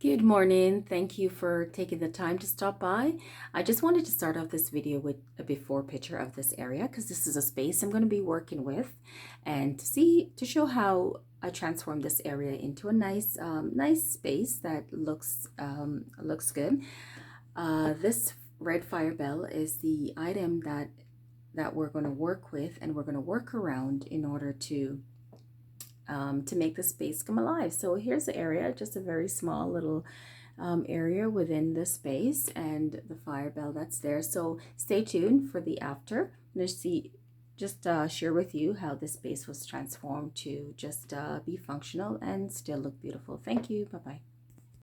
Good morning. Thank you for taking the time to stop by. I just wanted to start off this video with a before picture of this area because this is a space I'm going to be working with, and to show how I transform this area into a nice space that looks good. This red fire bell is the item that we're going to work with, and we're going to work around in order to make the space come alive. So here's the area, just a very small little area within the space, and the fire bell that's there. So stay tuned for the after. I'm just share with you how this space was transformed to just be functional and still look beautiful. Thank you. Bye-bye.